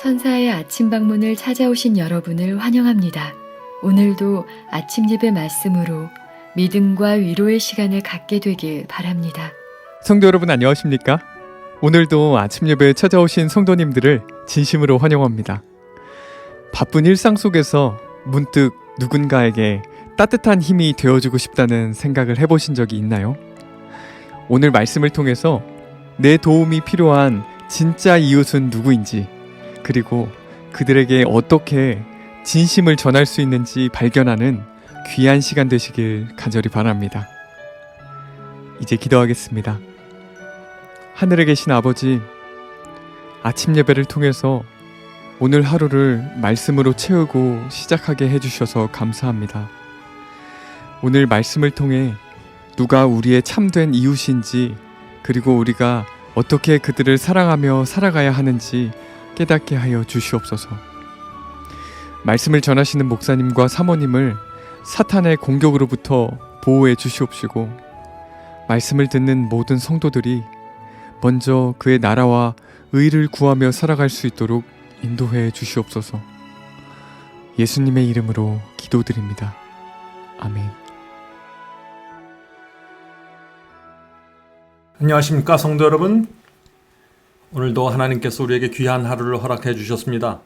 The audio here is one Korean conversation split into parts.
천사의 아침 방문을 찾아오신 여러분을 환영합니다. 오늘도 아침 예배 말씀으로 믿음과 위로의 시간을 갖게 되길 바랍니다. 성도 여러분 안녕하십니까? 오늘도 아침 예배에 찾아오신 성도님들을 진심으로 환영합니다. 바쁜 일상 속에서 문득 누군가에게 따뜻한 힘이 되어주고 싶다는 생각을 해보신 적이 있나요? 오늘 말씀을 통해서 내 도움이 필요한 진짜 이웃은 누구인지, 그리고 그들에게 어떻게 진심을 전할 수 있는지 발견하는 귀한 시간 되시길 간절히 바랍니다. 이제 기도하겠습니다. 하늘에 계신 아버지, 아침 예배를 통해서 오늘 하루를 말씀으로 채우고 시작하게 해주셔서 감사합니다. 오늘 말씀을 통해 누가 우리의 참된 이웃인지, 그리고 우리가 어떻게 그들을 사랑하며 살아가야 하는지 깨닫게 하여 주시옵소서. 말씀을 전하시는 목사님과 사모님을 사탄의 공격으로부터 보호해 주시옵시고, 말씀을 듣는 모든 성도들이 먼저 그의 나라와 의를 구하며 살아갈 수 있도록 인도해 주시옵소서. 예수님의 이름으로 기도드립니다. 아멘. 안녕하십니까 성도 여러분. 오늘도 하나님께서 우리에게 귀한 하루를 허락해 주셨습니다.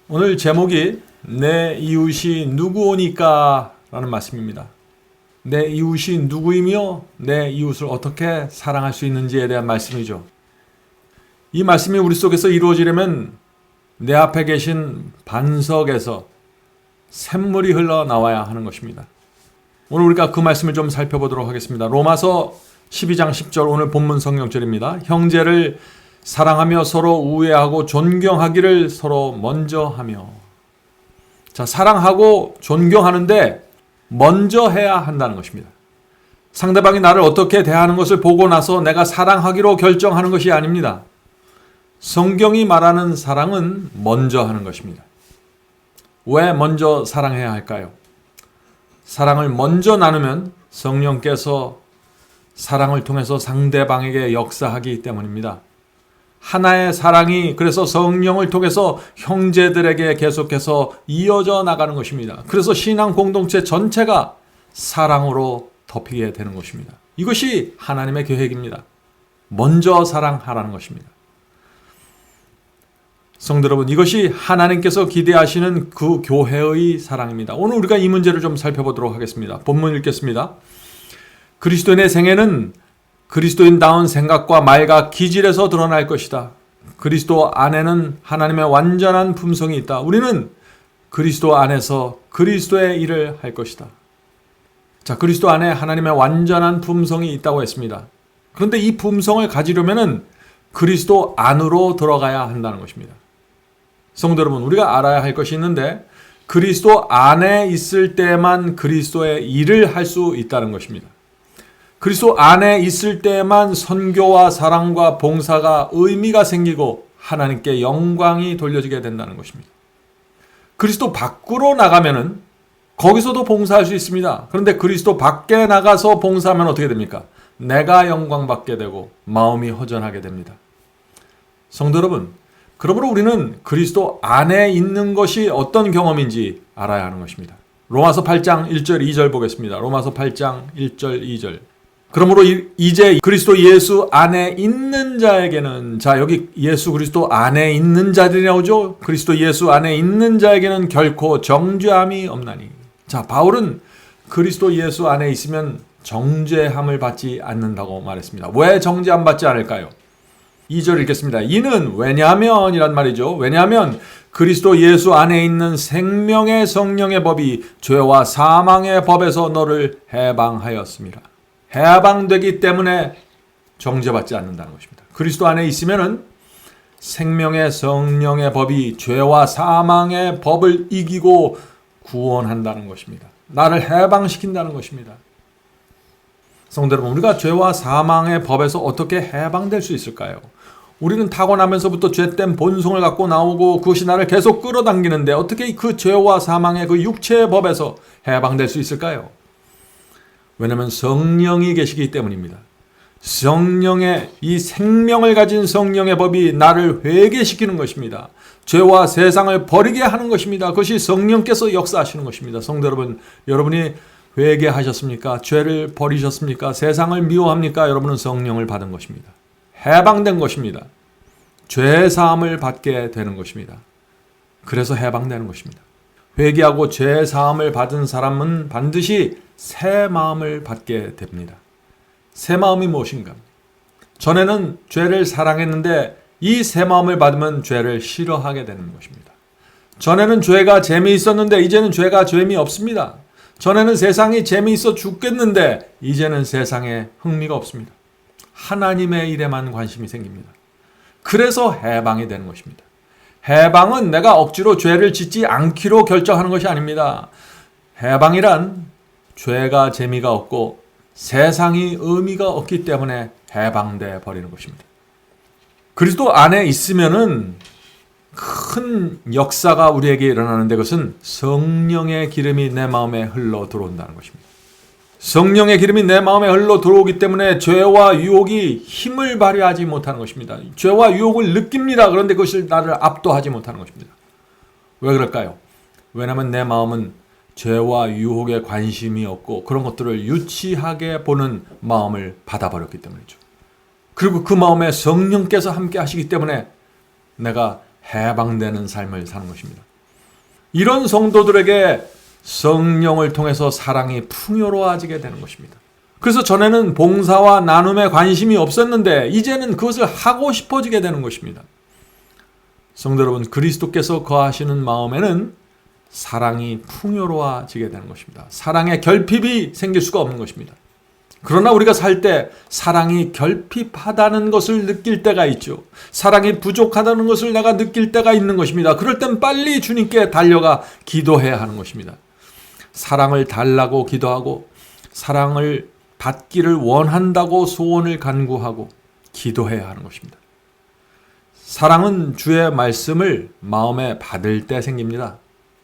오늘 제목이 내 이웃이 누구오니까 라는 말씀입니다. 내 이웃이 누구이며 내 이웃을 어떻게 사랑할 수 있는지에 대한 말씀이죠. 이 말씀이 우리 속에서 이루어지려면 내 앞에 계신 반석에서 샘물이 흘러나와야 하는 것입니다. 오늘 우리가 그 말씀을 좀 살펴보도록 하겠습니다. 로마서 12장 10절 오늘 본문 성경절입니다. 형제를 사랑하며 서로 우애하고 존경하기를 서로 먼저 하며. 자, 사랑하고 존경하는데 먼저 해야 한다는 것입니다. 상대방이 나를 어떻게 대하는 것을 보고 나서 내가 사랑하기로 결정하는 것이 아닙니다. 성경이 말하는 사랑은 먼저 하는 것입니다. 왜 먼저 사랑해야 할까요? 사랑을 먼저 나누면 성령께서 사랑을 통해서 상대방에게 역사하기 때문입니다. 하나의 사랑이 그래서 성령을 통해서 형제들에게 계속해서 이어져 나가는 것입니다. 그래서 신앙 공동체 전체가 사랑으로 덮이게 되는 것입니다. 이것이 하나님의 계획입니다. 먼저 사랑하라는 것입니다. 성도 여러분, 이것이 하나님께서 기대하시는 그 교회의 사랑입니다. 오늘 우리가 이 문제를 좀 살펴보도록 하겠습니다. 본문 읽겠습니다. 그리스도인의 생애는 그리스도인다운 생각과 말과 기질에서 드러날 것이다. 그리스도 안에는 하나님의 완전한 품성이 있다. 우리는 그리스도 안에서 그리스도의 일을 할 것이다. 자, 그리스도 안에 하나님의 완전한 품성이 있다고 했습니다. 그런데 이 품성을 가지려면은 그리스도 안으로 들어가야 한다는 것입니다. 성도 여러분, 우리가 알아야 할 것이 있는데 그리스도 안에 있을 때만 그리스도의 일을 할 수 있다는 것입니다. 그리스도 안에 있을 때만 선교와 사랑과 봉사가 의미가 생기고 하나님께 영광이 돌려지게 된다는 것입니다. 그리스도 밖으로 나가면은 거기서도 봉사할 수 있습니다. 그런데 그리스도 밖에 나가서 봉사하면 어떻게 됩니까? 내가 영광 받게 되고 마음이 허전하게 됩니다. 성도 여러분, 그러므로 우리는 그리스도 안에 있는 것이 어떤 경험인지 알아야 하는 것입니다. 로마서 8장 1절 2절 보겠습니다. 로마서 8장 1절 2절. 그러므로 이제 그리스도 예수 안에 있는 자에게는, 자, 여기 예수 그리스도 안에 있는 자들이 나오죠. 그리스도 예수 안에 있는 자에게는 결코 정죄함이 없나니. 자, 바울은 그리스도 예수 안에 있으면 정죄함을 받지 않는다고 말했습니다. 왜 정죄함 받지 않을까요? 2절 읽겠습니다. 이는 왜냐하면 이란 말이죠. 왜냐하면 그리스도 예수 안에 있는 생명의 성령의 법이 죄와 사망의 법에서 너를 해방하였습니다. 해방되기 때문에 정죄받지 않는다는 것입니다. 그리스도 안에 있으면은 생명의 성령의 법이 죄와 사망의 법을 이기고 구원한다는 것입니다. 나를 해방시킨다는 것입니다. 성도 여러분, 우리가 죄와 사망의 법에서 어떻게 해방될 수 있을까요? 우리는 타고나면서부터 죄된 본성을 갖고 나오고 그것이 나를 계속 끌어당기는데 어떻게 그 죄와 사망의 그 육체의 법에서 해방될 수 있을까요? 왜냐하면 성령이 계시기 때문입니다. 성령의 이 생명을 가진 성령의 법이 나를 회개시키는 것입니다. 죄와 세상을 버리게 하는 것입니다. 그것이 성령께서 역사하시는 것입니다. 성도 여러분, 여러분이 회개하셨습니까? 죄를 버리셨습니까? 세상을 미워합니까? 여러분은 성령을 받은 것입니다. 해방된 것입니다. 죄 사함을 받게 되는 것입니다. 그래서 해방되는 것입니다. 회개하고 죄 사함을 받은 사람은 반드시 새 마음을 받게 됩니다. 새 마음이 무엇인가? 전에는 죄를 사랑했는데 이 새 마음을 받으면 죄를 싫어하게 되는 것입니다. 전에는 죄가 재미있었는데 이제는 죄가 재미없습니다. 전에는 세상이 재미있어 죽겠는데 이제는 세상에 흥미가 없습니다. 하나님의 일에만 관심이 생깁니다. 그래서 해방이 되는 것입니다. 해방은 내가 억지로 죄를 짓지 않기로 결정하는 것이 아닙니다. 해방이란 죄가 재미가 없고 세상이 의미가 없기 때문에 해방돼 버리는 것입니다. 그리스도 안에 있으면은 큰 역사가 우리에게 일어나는데 그것은 성령의 기름이 내 마음에 흘러 들어온다는 것입니다. 성령의 기름이 내 마음에 흘러 들어오기 때문에 죄와 유혹이 힘을 발휘하지 못하는 것입니다. 죄와 유혹을 느낍니다. 그런데 그것을 나를 압도하지 못하는 것입니다. 왜 그럴까요? 왜냐하면 내 마음은 죄와 유혹에 관심이 없고 그런 것들을 유치하게 보는 마음을 받아버렸기 때문이죠. 그리고 그 마음에 성령께서 함께 하시기 때문에 내가 해방되는 삶을 사는 것입니다. 이런 성도들에게 성령을 통해서 사랑이 풍요로워지게 되는 것입니다. 그래서 전에는 봉사와 나눔에 관심이 없었는데 이제는 그것을 하고 싶어지게 되는 것입니다. 성도 여러분, 그리스도께서 거하시는 마음에는 사랑이 풍요로워지게 되는 것입니다. 사랑의 결핍이 생길 수가 없는 것입니다. 그러나 우리가 살 때 사랑이 결핍하다는 것을 느낄 때가 있죠. 사랑이 부족하다는 것을 내가 느낄 때가 있는 것입니다. 그럴 땐 빨리 주님께 달려가 기도해야 하는 것입니다. 사랑을 달라고 기도하고 사랑을 받기를 원한다고 소원을 간구하고 기도해야 하는 것입니다. 사랑은 주의 말씀을 마음에 받을 때 생깁니다.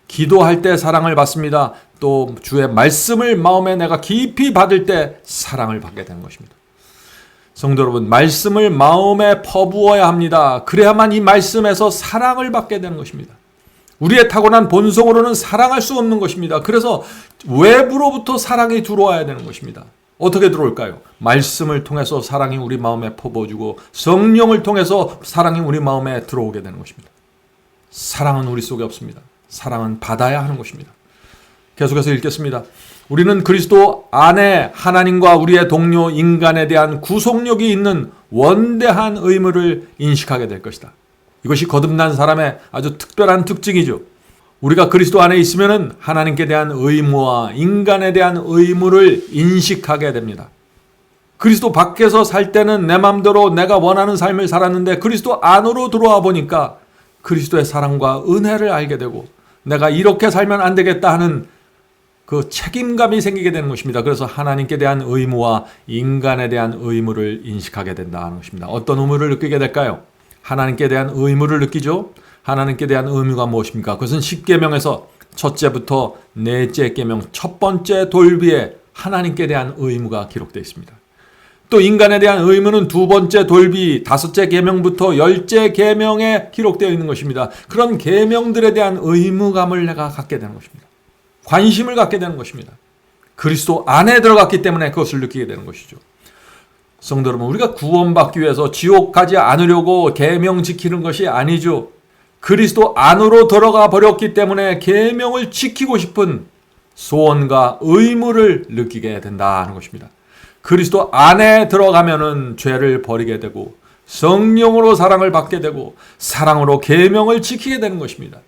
기도할 때 사랑을 받습니다. 또 주의 말씀을 마음에 내가 깊이 받을 때 사랑을 받게 되는 것입니다. 성도 여러분, 말씀을 마음에 퍼부어야 합니다. 그래야만 이 말씀에서 사랑을 받게 되는 것입니다. 우리의 타고난 본성으로는 사랑할 수 없는 것입니다. 그래서 외부로부터 사랑이 들어와야 되는 것입니다. 어떻게 들어올까요? 말씀을 통해서 사랑이 우리 마음에 퍼부어지고 성령을 통해서 사랑이 우리 마음에 들어오게 되는 것입니다. 사랑은 우리 속에 없습니다. 사랑은 받아야 하는 것입니다. 계속해서 읽겠습니다. 우리는 그리스도 안에 하나님과 우리의 동료 인간에 대한 구속력이 있는 원대한 의무를 인식하게 될 것이다. 이것이 거듭난 사람의 아주 특별한 특징이죠. 우리가 그리스도 안에 있으면은 하나님께 대한 의무와 인간에 대한 의무를 인식하게 됩니다. 그리스도 밖에서 살 때는 내 마음대로 내가 원하는 삶을 살았는데 그리스도 안으로 들어와 보니까 그리스도의 사랑과 은혜를 알게 되고 내가 이렇게 살면 안 되겠다 하는 그 책임감이 생기게 되는 것입니다. 그래서 하나님께 대한 의무와 인간에 대한 의무를 인식하게 된다는 것입니다. 어떤 의무를 느끼게 될까요? 하나님께 대한 의무를 느끼죠. 하나님께 대한 의무가 무엇입니까? 그것은 10계명에서 첫째부터 넷째 계명 첫 번째 돌비에 하나님께 대한 의무가 기록되어 있습니다. 또 인간에 대한 의무는 두 번째 돌비 다섯째 계명부터 열째 계명에 기록되어 있는 것입니다. 그런 계명들에 대한 의무감을 내가 갖게 되는 것입니다. 관심을 갖게 되는 것입니다. 그리스도 안에 들어갔기 때문에 그것을 느끼게 되는 것이죠. 성도 여러분, 우리가 구원받기 위해서 지옥 가지 않으려고 계명 지키는 것이 아니죠. 그리스도 안으로 들어가 버렸기 때문에 계명을 지키고 싶은 소원과 의무를 느끼게 된다는 것입니다. 그리스도 안에 들어가면은 죄를 버리게 되고 성령으로 사랑을 받게 되고 사랑으로 계명을 지키게 되는 것입니다.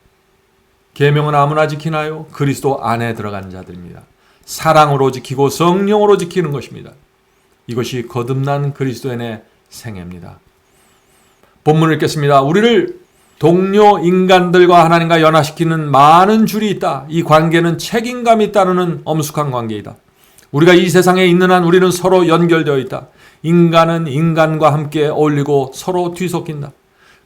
계명은 아무나 지키나요? 그리스도 안에 들어간 자들입니다. 사랑으로 지키고 성령으로 지키는 것입니다. 이것이 거듭난 그리스도인의 생애입니다. 본문을 읽겠습니다. 우리를 동료 인간들과 하나님과 연합시키는 많은 줄이 있다. 이 관계는 책임감이 따르는 엄숙한 관계이다. 우리가 이 세상에 있는 한 우리는 서로 연결되어 있다. 인간은 인간과 함께 어울리고 서로 뒤섞인다.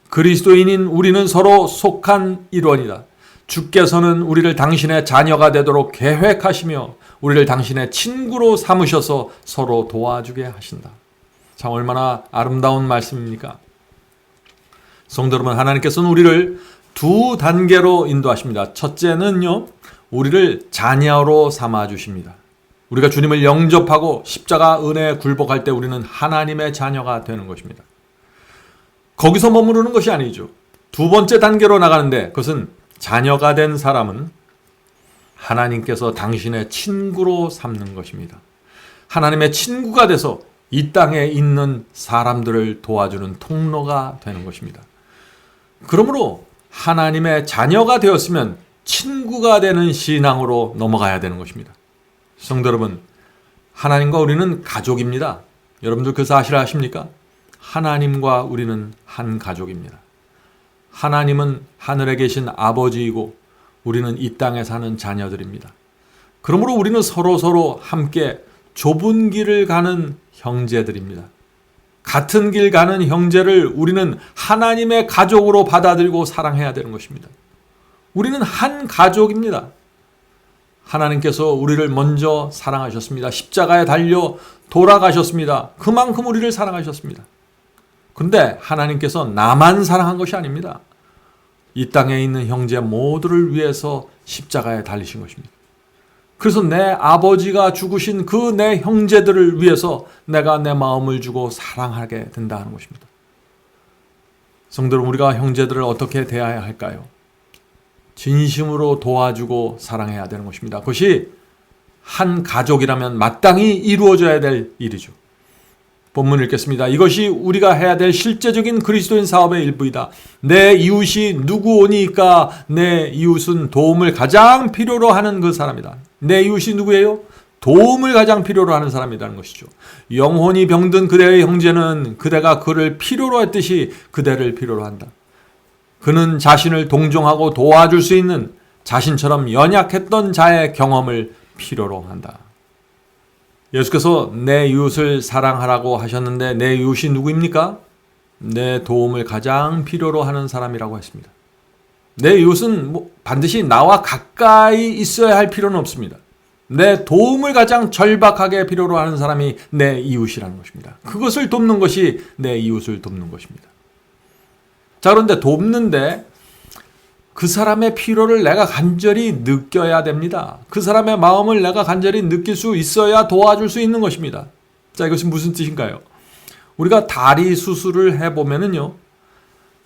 그리스도인인 우리는 서로 속한 일원이다. 주께서는 우리를 당신의 자녀가 되도록 계획하시며 우리를 당신의 친구로 삼으셔서 서로 도와주게 하신다. 참 얼마나 아름다운 말씀입니까? 성도 여러분, 하나님께서는 우리를 두 단계로 인도하십니다. 첫째는요, 우리를 자녀로 삼아 주십니다. 우리가 주님을 영접하고 십자가 은혜에 굴복할 때 우리는 하나님의 자녀가 되는 것입니다. 거기서 머무르는 것이 아니죠. 두 번째 단계로 나가는데 그것은 자녀가 된 사람은 하나님께서 당신의 친구로 삼는 것입니다. 하나님의 친구가 돼서 이 땅에 있는 사람들을 도와주는 통로가 되는 것입니다. 그러므로 하나님의 자녀가 되었으면 친구가 되는 신앙으로 넘어가야 되는 것입니다. 성도 여러분, 하나님과 우리는 가족입니다. 여러분들 그 사실 아십니까? 하나님과 우리는 한 가족입니다. 하나님은 하늘에 계신 아버지이고 우리는 이 땅에 사는 자녀들입니다. 그러므로 우리는 서로 함께 좁은 길을 가는 형제들입니다. 같은 길 가는 형제를 우리는 하나님의 가족으로 받아들이고 사랑해야 되는 것입니다. 우리는 한 가족입니다. 하나님께서 우리를 먼저 사랑하셨습니다. 십자가에 달려 돌아가셨습니다. 그만큼 우리를 사랑하셨습니다. 그런데 하나님께서 나만 사랑한 것이 아닙니다. 이 땅에 있는 형제 모두를 위해서 십자가에 달리신 것입니다. 그래서 내 아버지가 죽으신 그 내 형제들을 위해서 내가 내 마음을 주고 사랑하게 된다는 것입니다. 성도 여러분, 우리가 형제들을 어떻게 대해야 할까요? 진심으로 도와주고 사랑해야 되는 것입니다. 그것이 한 가족이라면 마땅히 이루어져야 될 일이죠. 본문 읽겠습니다. 이것이 우리가 해야 될 실제적인 그리스도인 사업의 일부이다. 내 이웃이 누구오니까 내 이웃은 도움을 가장 필요로 하는 그 사람이다. 내 이웃이 누구예요? 도움을 가장 필요로 하는 사람이라는 것이죠. 영혼이 병든 그대의 형제는 그대가 그를 필요로 했듯이 그대를 필요로 한다. 그는 자신을 동정하고 도와줄 수 있는 자신처럼 연약했던 자의 경험을 필요로 한다. 예수께서 내 이웃을 사랑하라고 하셨는데 내 이웃이 누구입니까? 내 도움을 가장 필요로 하는 사람이라고 했습니다. 내 이웃은 반드시 나와 가까이 있어야 할 필요는 없습니다. 내 도움을 가장 절박하게 필요로 하는 사람이 내 이웃이라는 것입니다. 그것을 돕는 것이 내 이웃을 돕는 것입니다. 자, 그런데 돕는데 그 사람의 필요를 내가 간절히 느껴야 됩니다. 그 사람의 마음을 내가 간절히 느낄 수 있어야 도와줄 수 있는 것입니다. 자, 이것이 무슨 뜻인가요? 우리가 다리 수술을 해보면은요,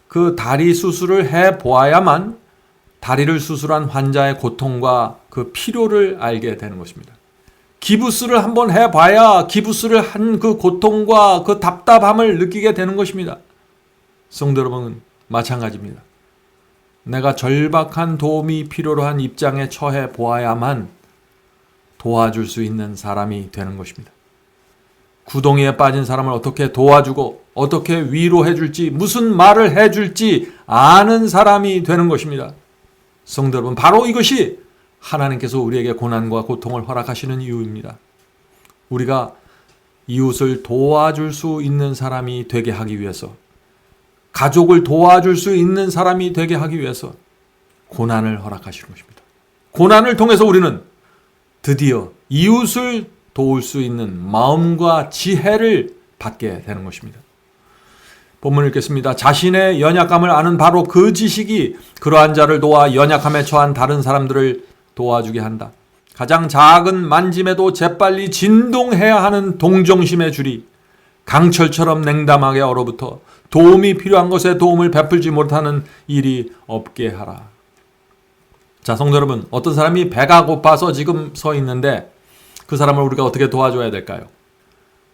그 다리 수술을 해보아야만 다리를 수술한 환자의 고통과 그 필요를 알게 되는 것입니다. 기부스를 한번 해봐야 기부스를 한 그 고통과 그 답답함을 느끼게 되는 것입니다. 성도 여러분, 마찬가지입니다. 내가 절박한 도움이 필요로 한 입장에 처해 보아야만 도와줄 수 있는 사람이 되는 것입니다. 구덩이에 빠진 사람을 어떻게 도와주고 어떻게 위로해 줄지, 무슨 말을 해 줄지 아는 사람이 되는 것입니다. 성도 여러분, 바로 이것이 하나님께서 우리에게 고난과 고통을 허락하시는 이유입니다. 우리가 이웃을 도와줄 수 있는 사람이 되게 하기 위해서, 가족을 도와줄 수 있는 사람이 되게 하기 위해서 고난을 허락하시는 것입니다. 고난을 통해서 우리는 드디어 이웃을 도울 수 있는 마음과 지혜를 받게 되는 것입니다. 본문 읽겠습니다. 자신의 연약함을 아는 바로 그 지식이 그러한 자를 도와 연약함에 처한 다른 사람들을 도와주게 한다. 가장 작은 만짐에도 재빨리 진동해야 하는 동정심의 줄이 강철처럼 냉담하게 얼어붙어 도움이 필요한 것에 도움을 베풀지 못하는 일이 없게 하라. 자, 성도 여러분, 어떤 사람이 배가 고파서 지금 서 있는데 그 사람을 우리가 어떻게 도와줘야 될까요?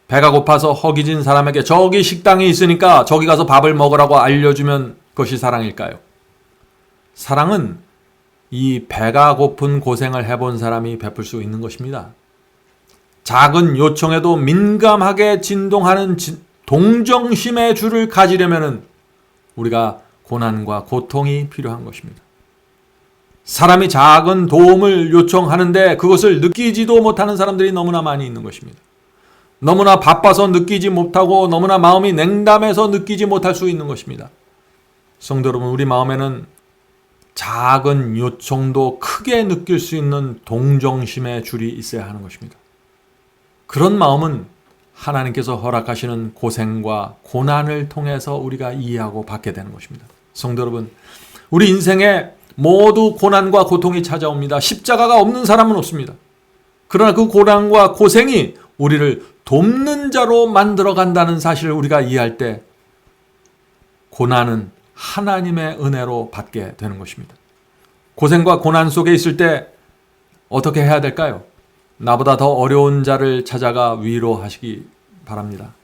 배가 고파서 허기진 사람에게 저기 식당이 있으니까 저기 가서 밥을 먹으라고 알려주면 그것이 사랑일까요? 사랑은 이 배가 고픈 고생을 해본 사람이 베풀 수 있는 것입니다. 작은 요청에도 민감하게 진동하는 동정심의 줄을 가지려면 우리가 고난과 고통이 필요한 것입니다. 사람이 작은 도움을 요청하는데 그것을 느끼지도 못하는 사람들이 너무나 많이 있는 것입니다. 너무나 바빠서 느끼지 못하고 너무나 마음이 냉담해서 느끼지 못할 수 있는 것입니다. 성도 여러분, 우리 마음에는 작은 요청도 크게 느낄 수 있는 동정심의 줄이 있어야 하는 것입니다. 그런 마음은 하나님께서 허락하시는 고생과 고난을 통해서 우리가 이해하고 받게 되는 것입니다. 성도 여러분, 우리 인생에 모두 고난과 고통이 찾아옵니다. 십자가가 없는 사람은 없습니다. 그러나 그 고난과 고생이 우리를 돕는 자로 만들어 간다는 사실을 우리가 이해할 때 고난은 하나님의 은혜로 받게 되는 것입니다. 고생과 고난 속에 있을 때 어떻게 해야 될까요? 나보다 더 어려운 자를 찾아가 위로하시기 바랍니다.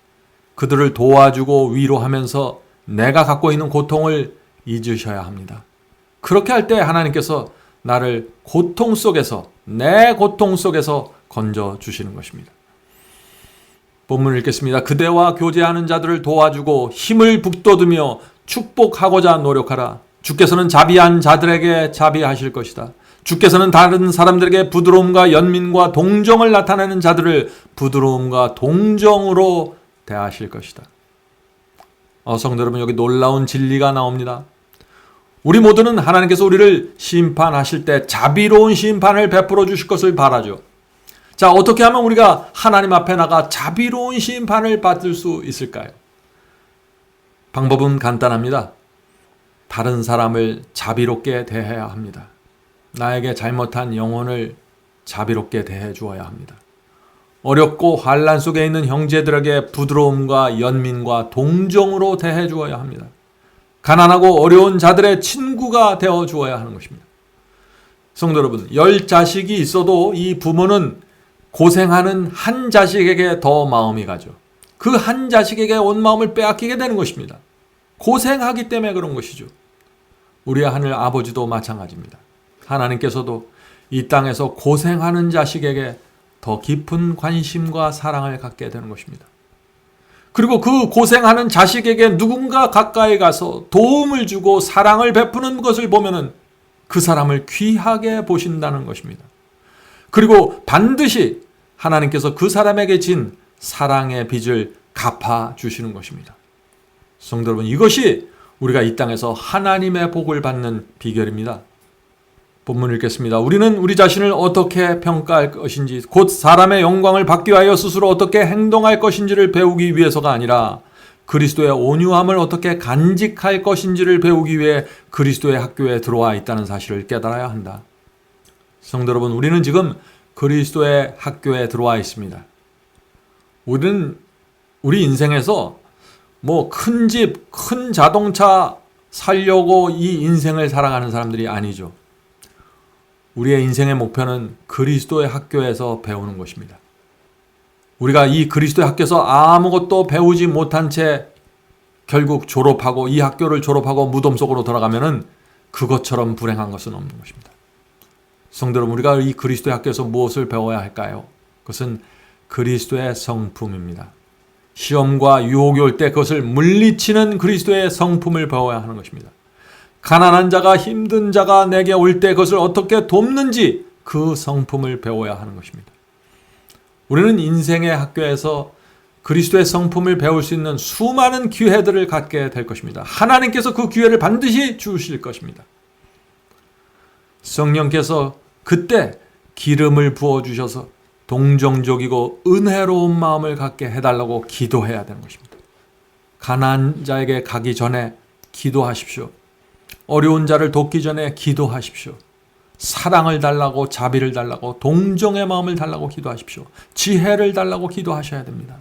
그들을 도와주고 위로하면서 내가 갖고 있는 고통을 잊으셔야 합니다. 그렇게 할 때 하나님께서 나를 고통 속에서, 내 고통 속에서 건져주시는 것입니다. 본문을 읽겠습니다. 그대와 교제하는 자들을 도와주고 힘을 북돋우며 축복하고자 노력하라. 주께서는 자비한 자들에게 자비하실 것이다. 주께서는 다른 사람들에게 부드러움과 연민과 동정을 나타내는 자들을 부드러움과 동정으로 대하실 것이다. 성도 여러분, 여기 놀라운 진리가 나옵니다. 우리 모두는 하나님께서 우리를 심판하실 때 자비로운 심판을 베풀어 주실 것을 바라죠. 자, 어떻게 하면 우리가 하나님 앞에 나가 자비로운 심판을 받을 수 있을까요? 방법은 간단합니다. 다른 사람을 자비롭게 대해야 합니다. 나에게 잘못한 영혼을 자비롭게 대해 주어야 합니다. 어렵고 환난 속에 있는 형제들에게 부드러움과 연민과 동정으로 대해 주어야 합니다. 가난하고 어려운 자들의 친구가 되어 주어야 하는 것입니다. 성도 여러분, 10자식이 있어도 이 부모는 고생하는 한 자식에게 더 마음이 가죠. 그 한 자식에게 온 마음을 빼앗기게 되는 것입니다. 고생하기 때문에 그런 것이죠. 우리 하늘 아버지도 마찬가지입니다. 하나님께서도 이 땅에서 고생하는 자식에게 더 깊은 관심과 사랑을 갖게 되는 것입니다. 그리고 그 고생하는 자식에게 누군가 가까이 가서 도움을 주고 사랑을 베푸는 것을 보면은 그 사람을 귀하게 보신다는 것입니다. 그리고 반드시 하나님께서 그 사람에게 진 사랑의 빚을 갚아 주시는 것입니다. 성도 여러분, 이것이 우리가 이 땅에서 하나님의 복을 받는 비결입니다. 본문을 읽겠습니다. 우리는 우리 자신을 어떻게 평가할 것인지, 곧 사람의 영광을 받기 위하여 스스로 어떻게 행동할 것인지를 배우기 위해서가 아니라 그리스도의 온유함을 어떻게 간직할 것인지를 배우기 위해 그리스도의 학교에 들어와 있다는 사실을 깨달아야 한다. 성도 여러분, 우리는 지금 그리스도의 학교에 들어와 있습니다. 우리는 우리 인생에서 큰 집, 큰 자동차 살려고 이 인생을 살아가는 사람들이 아니죠. 우리의 인생의 목표는 그리스도의 학교에서 배우는 것입니다. 우리가 이 그리스도의 학교에서 아무것도 배우지 못한 채 결국 졸업하고 이 학교를 졸업하고 무덤 속으로 들어가면은 그것처럼 불행한 것은 없는 것입니다. 성도 여러분, 우리가 이 그리스도의 학교에서 무엇을 배워야 할까요? 그것은 그리스도의 성품입니다. 시험과 유혹이 올 때 그것을 물리치는 그리스도의 성품을 배워야 하는 것입니다. 가난한 자가, 힘든 자가 내게 올 때 그것을 어떻게 돕는지 그 성품을 배워야 하는 것입니다. 우리는 인생의 학교에서 그리스도의 성품을 배울 수 있는 수많은 기회들을 갖게 될 것입니다. 하나님께서 그 기회를 반드시 주실 것입니다. 성령께서 그때 기름을 부어주셔서 동정적이고 은혜로운 마음을 갖게 해달라고 기도해야 되는 것입니다. 가난한 자에게 가기 전에 기도하십시오. 어려운 자를 돕기 전에 기도하십시오. 사랑을 달라고, 자비를 달라고, 동정의 마음을 달라고 기도하십시오. 지혜를 달라고 기도하셔야 됩니다.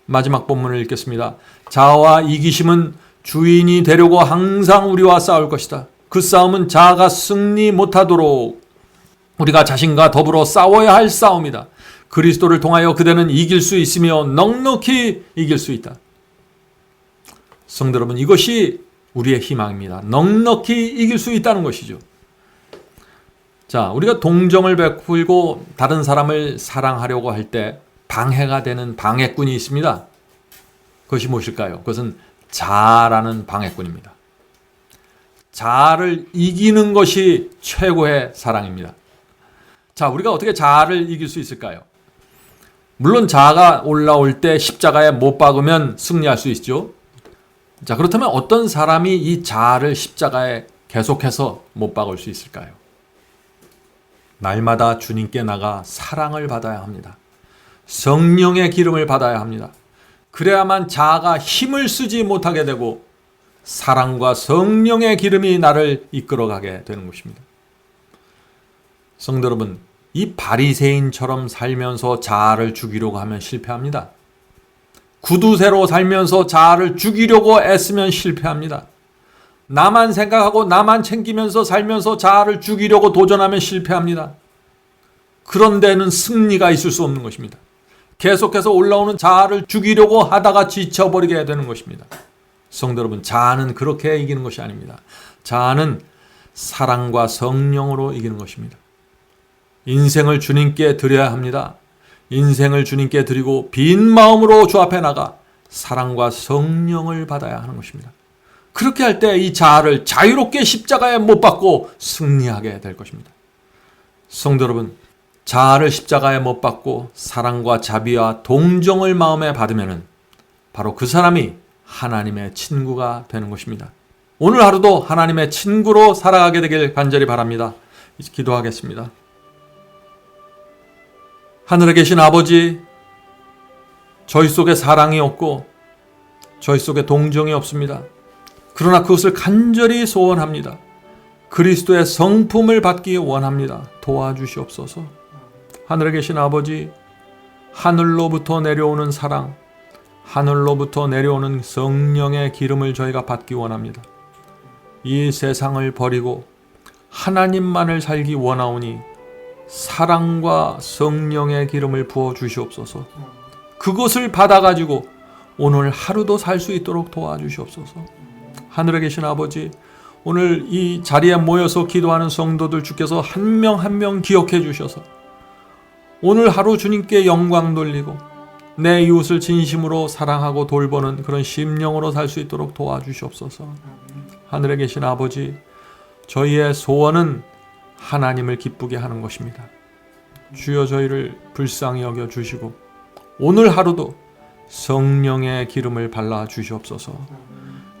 마지막 본문을 읽겠습니다. 자아와 이기심은 주인이 되려고 항상 우리와 싸울 것이다. 그 싸움은 자아가 승리 못하도록 우리가 자신과 더불어 싸워야 할 싸움이다. 그리스도를 통하여 그대는 이길 수 있으며 넉넉히 이길 수 있다. 성도 여러분, 이것이 우리의 희망입니다. 넉넉히 이길 수 있다는 것이죠. 자, 우리가 동정을 베풀고 다른 사람을 사랑하려고 할 때 방해가 되는 방해꾼이 있습니다. 그것이 무엇일까요? 그것은 자아라는 방해꾼입니다. 자아를 이기는 것이 최고의 사랑입니다. 자, 우리가 어떻게 자아를 이길 수 있을까요? 물론 자아가 올라올 때 십자가에 못 박으면 승리할 수 있죠. 자, 그렇다면 어떤 사람이 이 자아를 십자가에 계속해서 못 박을 수 있을까요? 날마다 주님께 나가 사랑을 받아야 합니다. 성령의 기름을 받아야 합니다. 그래야만 자아가 힘을 쓰지 못하게 되고 사랑과 성령의 기름이 나를 이끌어가게 되는 것입니다. 성도 여러분, 이 바리새인처럼 살면서 자아를 죽이려고 하면 실패합니다. 구두쇠로 살면서 자아를 죽이려고 애쓰면 실패합니다. 나만 생각하고 나만 챙기면서 살면서 자아를 죽이려고 도전하면 실패합니다. 그런 데는 승리가 있을 수 없는 것입니다. 계속해서 올라오는 자아를 죽이려고 하다가 지쳐버리게 되는 것입니다. 성도 여러분, 자아는 그렇게 이기는 것이 아닙니다. 자아는 사랑과 성령으로 이기는 것입니다. 인생을 주님께 드려야 합니다. 인생을 주님께 드리고 빈 마음으로 주 앞에 나가 사랑과 성령을 받아야 하는 것입니다. 그렇게 할 때 이 자아를 자유롭게 십자가에 못 박고 승리하게 될 것입니다. 성도 여러분, 자아를 십자가에 못 박고 사랑과 자비와 동정을 마음에 받으면 바로 그 사람이 하나님의 친구가 되는 것입니다. 오늘 하루도 하나님의 친구로 살아가게 되길 간절히 바랍니다. 이제 기도하겠습니다. 하늘에 계신 아버지, 저희 속에 사랑이 없고 저희 속에 동정이 없습니다. 그러나 그것을 간절히 소원합니다. 그리스도의 성품을 받기 원합니다. 도와주시옵소서. 하늘에 계신 아버지, 하늘로부터 내려오는 사랑, 하늘로부터 내려오는 성령의 기름을 저희가 받기 원합니다. 이 세상을 버리고 하나님만을 살기 원하오니 사랑과 성령의 기름을 부어 주시옵소서. 그것을 받아가지고 오늘 하루도 살 수 있도록 도와주시옵소서. 하늘에 계신 아버지, 오늘 이 자리에 모여서 기도하는 성도들 주께서 한 명 한 명 기억해 주셔서 오늘 하루 주님께 영광 돌리고 내 이웃을 진심으로 사랑하고 돌보는 그런 심령으로 살 수 있도록 도와주시옵소서. 하늘에 계신 아버지, 저희의 소원은 하나님을 기쁘게 하는 것입니다. 주여 저희를 불쌍히 여겨 주시고 오늘 하루도 성령의 기름을 발라 주시옵소서.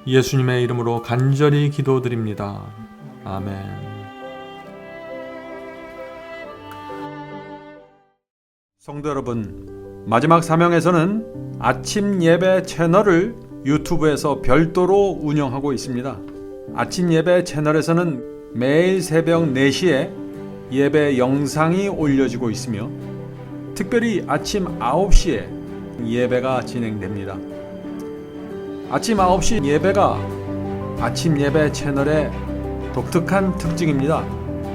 예수님의 이름으로 간절히 기도드립니다. 아멘. 성도 여러분, 마지막 사명에서는 아침 예배 채널을 유튜브에서 별도로 운영하고 있습니다. 아침 예배 채널에서는 매일 새벽 4시에 예배 영상이 올려지고 있으며 특별히 아침 9시에 예배가 진행됩니다. 아침 9시 예배가 아침 예배 채널의 독특한 특징입니다.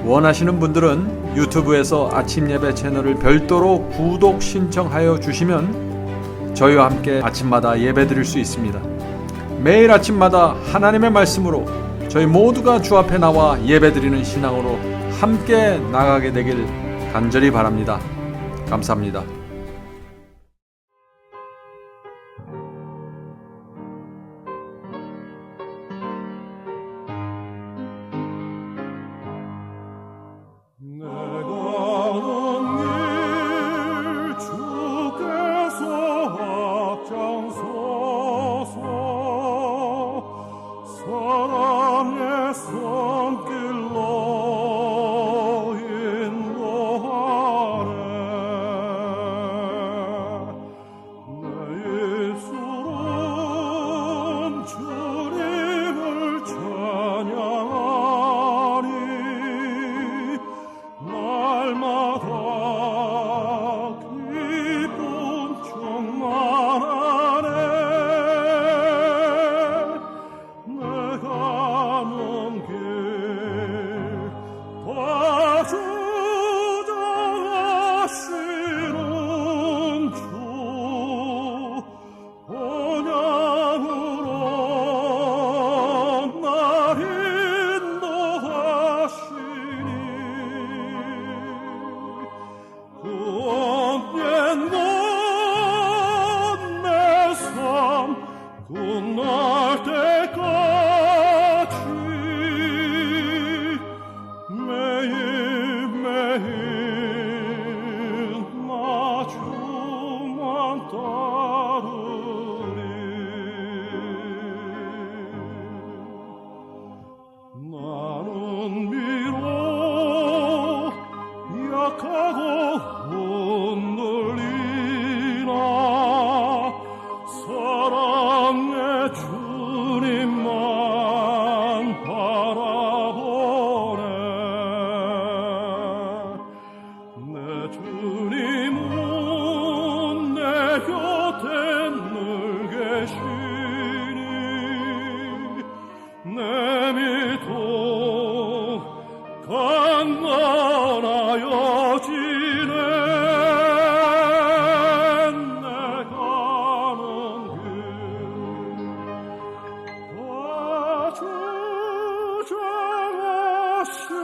원하시는 분들은 유튜브에서 아침 예배 채널을 별도로 구독 신청하여 주시면 저희와 함께 아침마다 예배 드릴 수 있습니다. 매일 아침마다 하나님의 말씀으로 저희 모두가 주 앞에 나와 예배 드리는 신앙으로 함께 나가게 되길 간절히 바랍니다. 감사합니다. 가는 길 예수